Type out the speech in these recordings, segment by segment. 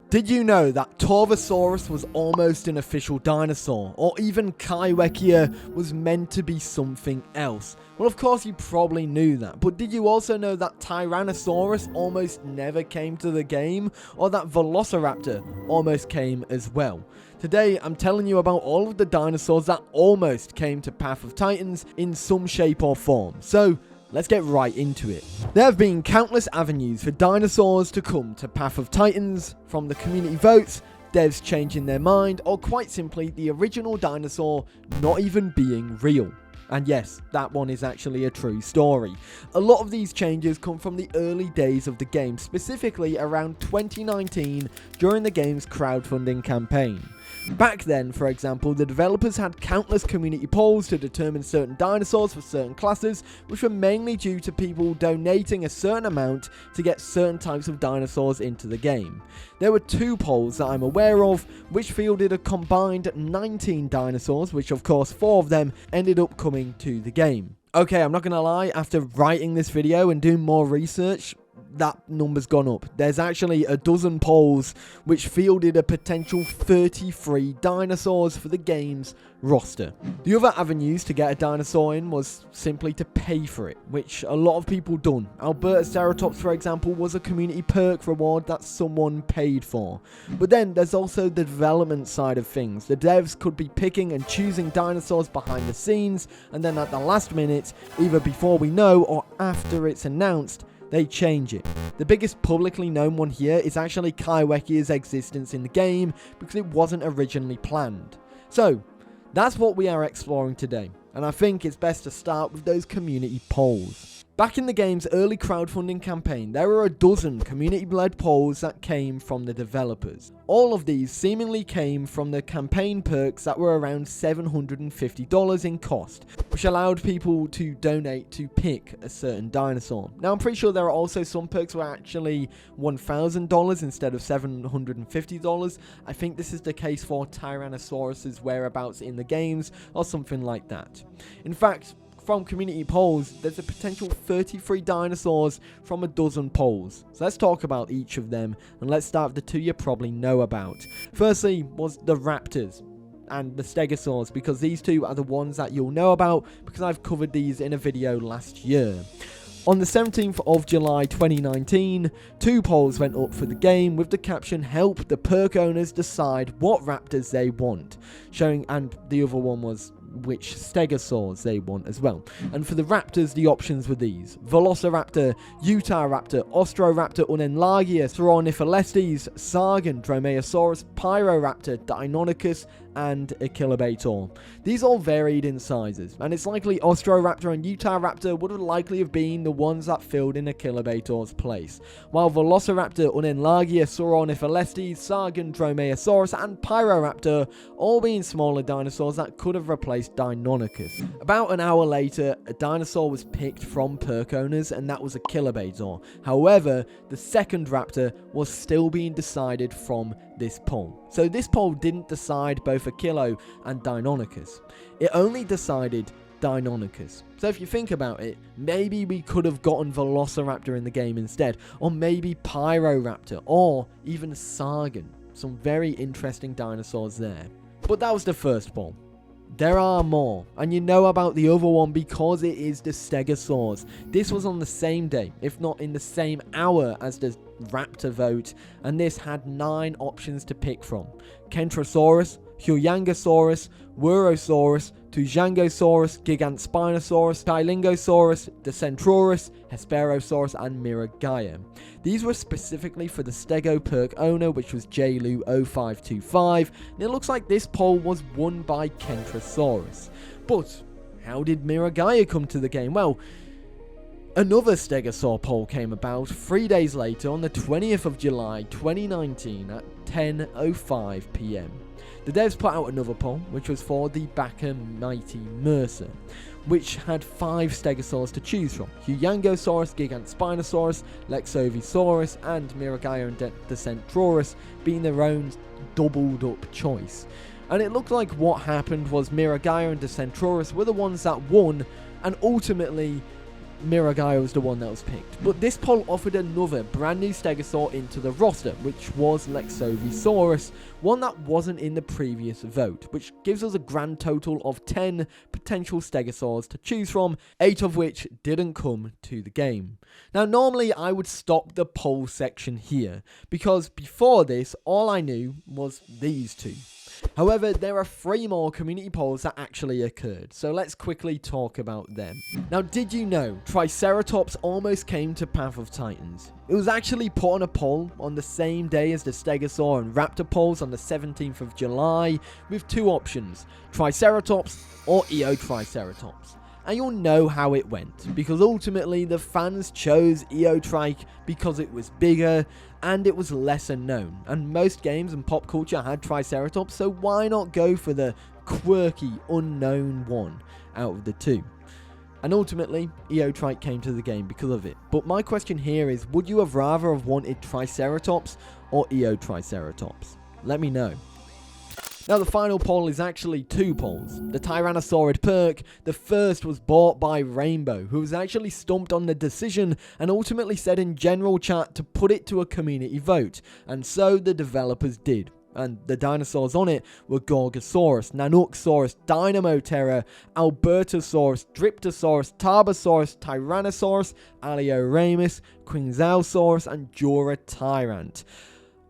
Did you know that Torvosaurus was almost an official dinosaur, or even Kaiwekia was meant to be something else? Well, of course you probably knew that, but did you also know that Tyrannosaurus almost never came to the game, or that Velociraptor almost came as well? Today, I'm telling you about all of the dinosaurs that almost came to Path of Titans in some shape or form. So, let's get right into it. There have been countless avenues for dinosaurs to come to Path of Titans, from the community votes, devs changing their mind, or quite simply the original dinosaur not even being real. And yes, that one is actually a true story. A lot of these changes come from the early days of the game, specifically around 2019 during the game's crowdfunding campaign. Back then, for example, the developers had countless community polls to determine certain dinosaurs for certain classes, which were mainly due to people donating a certain amount to get certain types of dinosaurs into the game. There were 2 polls that I'm aware of, which fielded a combined 19 dinosaurs, which of course 4 of them ended up coming to the game. Okay, I'm not gonna lie, after writing this video and doing more research, that number's gone up. There's actually a dozen polls which fielded a potential 33 dinosaurs for the game's roster. The other avenues to get a dinosaur in was simply to pay for it, which a lot of people done. Triceratops, for example, was a community perk reward that someone paid for. But then there's also the development side of things. The devs could be picking and choosing dinosaurs behind the scenes, and then at the last minute, either before we know or after it's announced, they change it. The biggest publicly known one here is actually Kaiwekia's existence in the game, because it wasn't originally planned. So, that's what we are exploring today, and I think it's best to start with those community polls. Back in the game's early crowdfunding campaign, there were a dozen community-led polls that came from the developers. All of these seemingly came from the campaign perks that were around $750 in cost, which allowed people to donate to pick a certain dinosaur. Now, I'm pretty sure there are also some perks were actually $1,000 instead of $750. I think this is the case for Tyrannosaurus's whereabouts in the games, or something like that. In fact, from community polls, there's a potential 33 dinosaurs from a dozen polls. So let's talk about each of them, and let's start with the 2 you probably know about. Firstly was the raptors and the stegosaurs, because these 2 are the ones that you'll know about, because I've covered these in a video last year. On the 17th of July 2019, 2 polls went up for the game with the caption "Help the perk owners decide what raptors they want," showing, and the other one was which stegosaurs they want as well. And for the raptors, the options were these: Velociraptor, Utahraptor, Ostroraptor, Unreleased, Sauroniphalestes, Sargon, Dromaeosaurus, Pyroraptor, Deinonychus, and Achillobator. These all varied in sizes, and it's likely Ostroraptor and Utahraptor would have likely have been the ones that filled in Achillobator's place, while Velociraptor, Unreleased, Sauroniphalestes, Sargon, Dromaeosaurus, and Pyroraptor all being smaller dinosaurs that could have replaced Deinonychus. About an hour later, a dinosaur was picked from perk owners, and that was Achillobator. However, the second raptor was still being decided from this poll. So this poll didn't decide both Achillo and Deinonychus. It only decided Deinonychus. So if you think about it, maybe we could have gotten Velociraptor in the game instead, or maybe Pyroraptor, or even Sargon. Some very interesting dinosaurs there. But that was the first poll. There are more, and you know about the other one because it is the stegosaurs. This was on the same day, if not in the same hour as the raptor vote, and this had 9 options to pick from: Kentrosaurus, woolungasaurus, Wurosaurus, Tujangosaurus, Gigantspinosaurus, Tyrannosaurus, Decentraurus, Hesperosaurus, and Miragaia. These were specifically for the Stego perk owner, which was JLU0525, and it looks like this poll was won by Kentrosaurus. But how did Miragaia come to the game? Well, another stegosaur poll came about 3 days later on the 20th of July 2019 at 10:05 PM. The devs put out another poll, which was for the Backer Mighty Mercer, which had 5 stegosaurs to choose from: Woolungasaurus, Gigantspinosaurus, Lexovisaurus, and Miragaia and Decentraurus being their own doubled up choice. And it looked like what happened was Miragaia and Decentraurus were the ones that won, and ultimately Miragai was the one that was picked. But this poll offered another brand new stegosaur into the roster, which was Lexovisaurus, one that wasn't in the previous vote, which gives us a grand total of 10 potential stegosaurs to choose from, 8 of which didn't come to the game. Now normally I would stop the poll section here, because before this all I knew was these two. However, there are 3 more community polls that actually occurred, so let's quickly talk about them. Now, did you know Triceratops almost came to Path of Titans? It was actually put on a poll on the same day as the Stegosaur and Raptor polls on the 17th of July, with 2 options, Triceratops or Eotriceratops. And you'll know how it went, because ultimately the fans chose Eotrike because it was bigger and it was lesser known, and most games and pop culture had Triceratops, so why not go for the quirky, unknown one out of the 2? And ultimately, Eotrike came to the game because of it. But my question here is, would you have rather have wanted Triceratops or Eotriceratops? Let me know. Now the final poll is actually 2 polls. The Tyrannosaurid perk, the first was bought by Rainbow, who was actually stumped on the decision and ultimately said in general chat to put it to a community vote, and so the developers did. And the dinosaurs on it were Gorgosaurus, Nanooksaurus, Dynamoterra, Albertosaurus, Dryptosaurus, Tarbosaurus, Tyrannosaurus, Alioramus, Quinzalsaurus, and Duratyrant.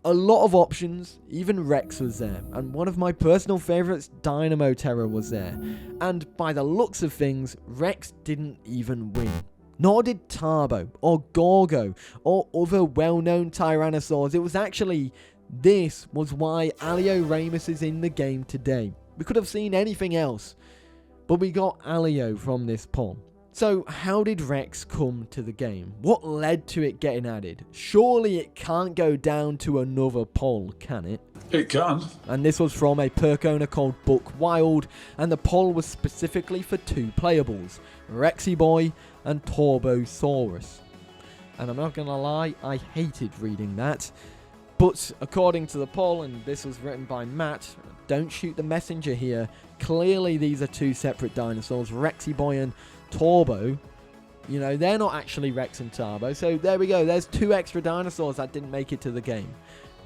A lot of options, even Rex was there, and one of my personal favourites, Dynamoterra, was there. And by the looks of things, Rex didn't even win. Nor did Tarbo, or Gorgo, or other well-known Tyrannosaurs. It was actually, this was why Alioramus is in the game today. We could have seen anything else, but we got Alio from this poll. So how did Rex come to the game? What led to it getting added? Surely it can't go down to another poll, can it? It can. And this was from a perk owner called Buck Wild, and the poll was specifically for 2 playables, Rexy Boy and Torvosaurus. And I'm not gonna lie, I hated reading that. But according to the poll, and this was written by Matt, don't shoot the messenger here, clearly these are 2 separate dinosaurs, Rexy Boy and Torbo. You know, they're not actually Rex and Tarbo, so there we go, there's 2 extra dinosaurs that didn't make it to the game.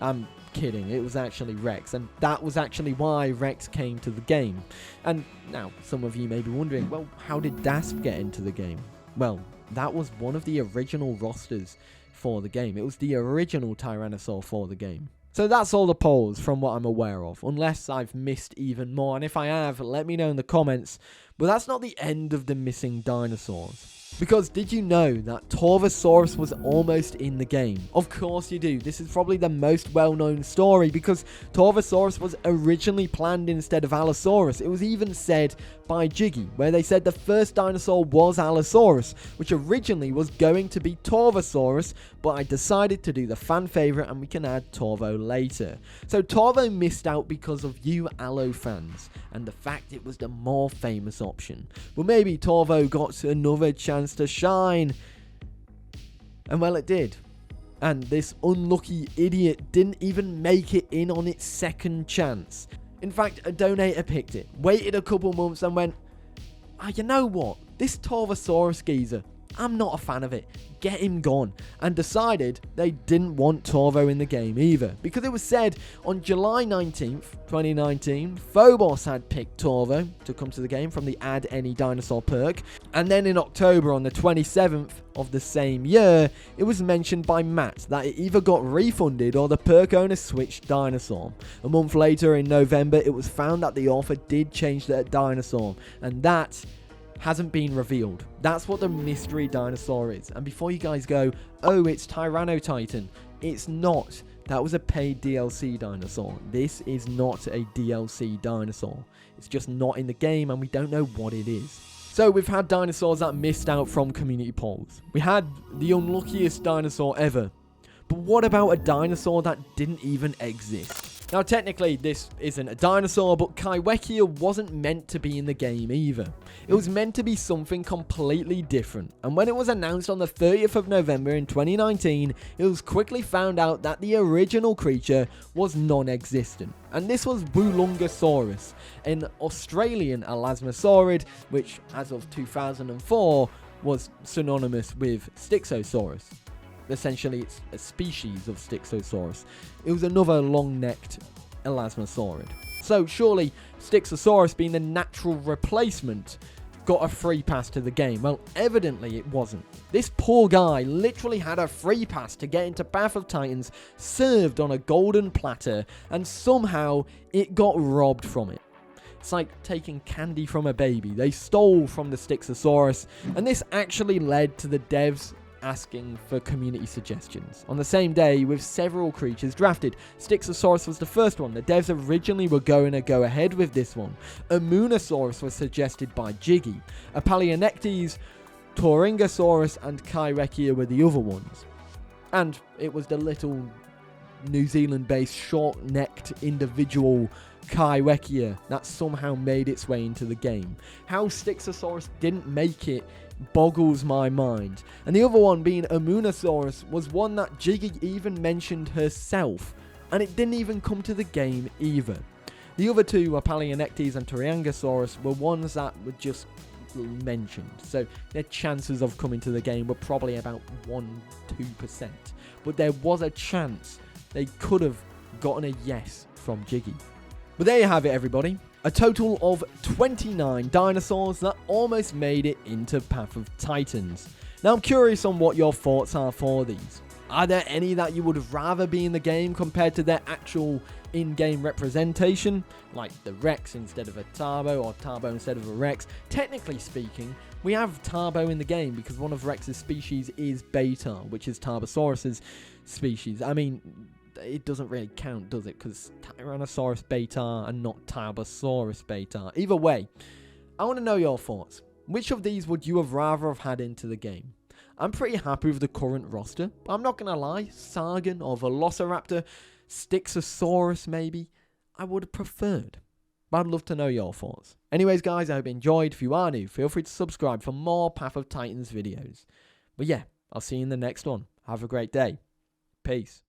I'm kidding, it was actually Rex, and that was actually why Rex came to the game. And now, some of you may be wondering, well, how did Dasp get into the game? Well, that was one of the original rosters for the game. It was the original Tyrannosaur for the game. So that's all the polls from what I'm aware of, unless I've missed even more, and if I have, let me know in the comments. But that's not the end of the missing dinosaurs. Because did you know that Torvosaurus was almost in the game? Of course you do. This is probably the most well-known story because Torvosaurus was originally planned instead of Allosaurus. It was even said by Jiggy, where they said the first dinosaur was Allosaurus, which originally was going to be Torvosaurus, but I decided to do the fan favourite and we can add Torvo later. So Torvo missed out because of you Allo fans and the fact it was the more famous option. But maybe Torvo got another chance to shine. And well, it did. And this unlucky idiot didn't even make it in on its second chance. In fact, a donator picked it, waited a couple months and went, you know what? This Torvosaurus geezer, I'm not a fan of it. Get him gone. And decided they didn't want Torvo in the game either. Because it was said on July 19th, 2019, Phobos had picked Torvo to come to the game from the Add Any Dinosaur perk. And then in October on the 27th of the same year, it was mentioned by Matt that it either got refunded or the perk owner switched dinosaur. A month later in November, it was found that the author did change their dinosaur. And that hasn't been revealed. That's what the mystery dinosaur is. And before you guys go, oh, it's Tyrannotitan, it's not. That was a paid DLC dinosaur. This is not a DLC dinosaur. It's just not in the game and we don't know what it is. So we've had dinosaurs that missed out from community polls. We had the unluckiest dinosaur ever. But what about a dinosaur that didn't even exist? Now technically this isn't a dinosaur, but Kaiwekia wasn't meant to be in the game either. It was meant to be something completely different, and when it was announced on the 30th of November in 2019, it was quickly found out that the original creature was non-existent. And this was woolungasaurus, an Australian elasmosaurid, which as of 2004 was synonymous with stegosaurus. Essentially, it's a species of stegosaurus. It was another long-necked elasmosaurid. So surely stegosaurus, being the natural replacement, got a free pass to the game. Well, evidently it wasn't. This poor guy literally had a free pass to get into Path of Titans, served on a golden platter, and somehow it got robbed from it. It's like taking candy from a baby. They stole from the stegosaurus, and this actually led to the devs asking for community suggestions. On the same day, with several creatures drafted, stegosaurus was the first one. The devs originally were going to go ahead with this one. Unreleased was suggested by Jiggy. Apalionectes, Torvosaurus, and Kyrekia were the other ones. And it was the little New Zealand-based short-necked individual Kyrekia that somehow made its way into the game. How stegosaurus didn't make it boggles my mind. And the other one, being Unreleased, was one that Jiggy even mentioned herself, and it didn't even come to the game either. The other two, Apalionectes and tyrannosaurs, were ones that were just mentioned, so their chances of coming to the game were probably about 1-2%, but there was a chance they could have gotten a yes from Jiggy. But there you have it, everybody. A total of 29 dinosaurs that almost made it into Path of Titans. Now I'm curious on what your thoughts are for these. Are there any that you would rather be in the game compared to their actual in-game representation? Like the Rex instead of a Tarbo, or Tarbo instead of a Rex. Technically speaking, we have Tarbo in the game because one of Rex's species is Beta, which is Tarbosaurus's species. I mean, it doesn't really count, does it? Because Tyrannosaurus Beta and not Tarbosaurus Beta. Either way, I want to know your thoughts. Which of these would you have rather have had into the game? I'm pretty happy with the current roster, but I'm not going to lie. Sargon or Velociraptor, Stegosaurus maybe, I would have preferred. But I'd love to know your thoughts. Anyways, guys, I hope you enjoyed. If you are new, feel free to subscribe for more Path of Titans videos. But yeah, I'll see you in the next one. Have a great day. Peace.